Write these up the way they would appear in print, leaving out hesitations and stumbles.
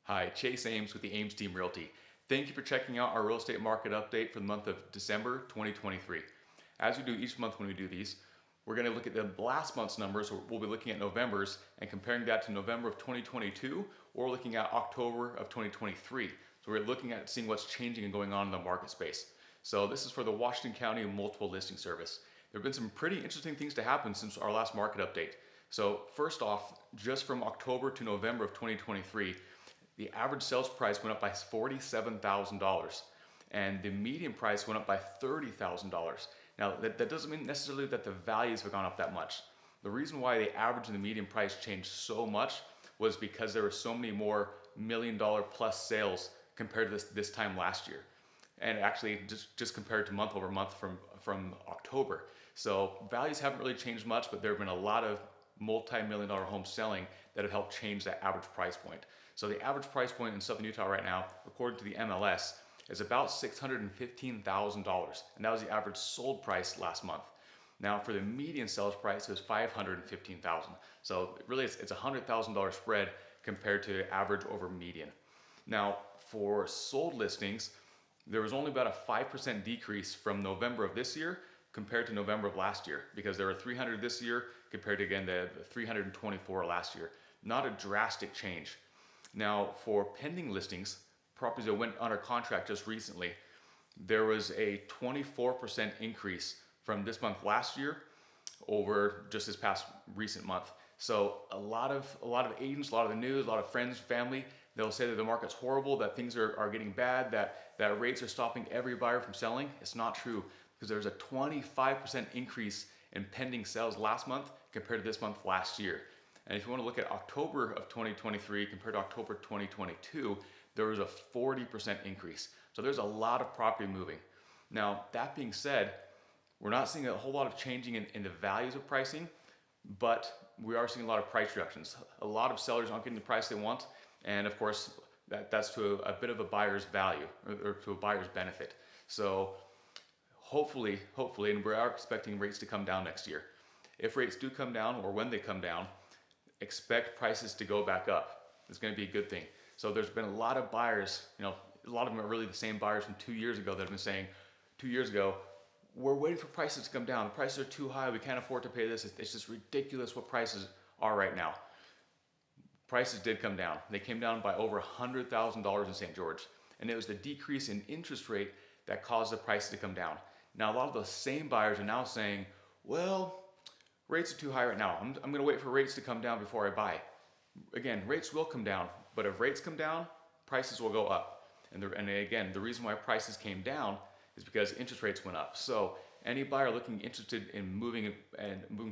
Hi, Chase Ames with the Ames Team Realty. Thank you for checking out our real estate market update for the month of December 2023. As we do each month when we do these, we're going to look at the last month's numbers, or we'll be looking at November's and comparing that to November of 2022, or looking at October of 2023. So we're looking at seeing what's changing and going on in the market space. So this is for the Washington County Multiple Listing Service. There have been some pretty interesting things to happen since our last market update. So first off, just from October to November of 2023, the average sales price went up by $47,000 and the median price went up by $30,000. Now that doesn't mean necessarily that the values have gone up that much. The reason why the average and the median price changed so much was because there were so many more $1 million plus sales compared to this time last year. And actually just compared to month over month from October. So values haven't really changed much, but there have been a lot of multi-million dollar homes selling that have helped change that average price point. So the average price point in Southern Utah right now, according to the MLS, is about $615,000, and that was the average sold price last month. Now for the median sales price, it was $515,000. So really it's a $100,000 spread compared to average over median. Now for sold listings, there was only about a 5% decrease from November of this year compared to November of last year, because there were 300 this year compared to, again, the 324 last year. Not a drastic change. Now for pending listings, properties that went under contract just recently, there was a 24% increase from this month last year over just this past recent month. So a lot of agents, a lot of the news, a lot of friends, family, they'll say that the market's horrible, that things are getting bad, that rates are stopping every buyer from selling. It's not true, because there was a 25% increase in pending sales last month compared to this month last year. And if you want to look at October of 2023 compared to October 2022, there was a 40% increase. So there's a lot of property moving. Now, that being said, we're not seeing a whole lot of changing in the values of pricing, but we are seeing a lot of price reductions. A lot of sellers aren't getting the price they want, and of course, that's to a bit of a buyer's value, or to a buyer's benefit. So hopefully, and we are expecting rates to come down next year. If rates do come down, or when they come down, expect prices to go back up. It's going to be a good thing. So there's been a lot of buyers, a lot of them are really the same buyers from 2 years ago that have been saying, 2 years ago, we're waiting for prices to come down. The prices are too high. We can't afford to pay this. It's just ridiculous what prices are right now. Prices did come down. They came down by over $100,000 in St. George. And it was the decrease in interest rate that caused the prices to come down. Now, a lot of those same buyers are now saying, well, rates are too high right now. I'm going to wait for rates to come down before I buy. Again, rates will come down, but if rates come down, prices will go up. And again, the reason why prices came down is because interest rates went up. So any buyer interested in moving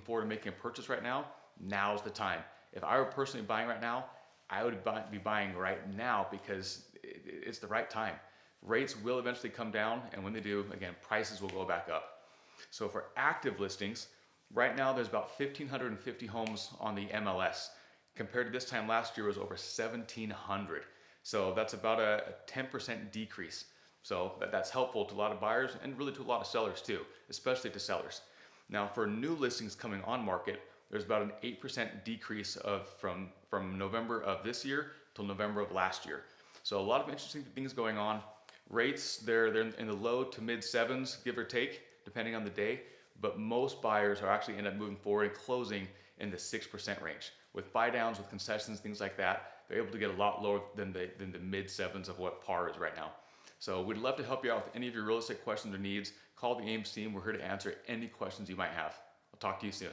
forward and making a purchase right now, now's the time. If I were personally buying right now, I would be buying right now, because it's the right time. Rates will eventually come down, and when they do, again, prices will go back up. So for active listings, right now there's about 1,550 homes on the MLS. Compared to this time last year, it was over 1,700. So that's about a 10% decrease. So that's helpful to a lot of buyers, and really to a lot of sellers too, especially to sellers. Now for new listings coming on market, there's about an 8% decrease from November of this year till November of last year. So a lot of interesting things going on. Rates, they're in the low to mid sevens, give or take, depending on the day. But most buyers are actually end up moving forward and closing in the 6% range. With buy downs, with concessions, things like that, they're able to get a lot lower than the mid sevens of what par is right now. So we'd love to help you out with any of your real estate questions or needs. Call the Ames team. We're here to answer any questions you might have. I'll talk to you soon.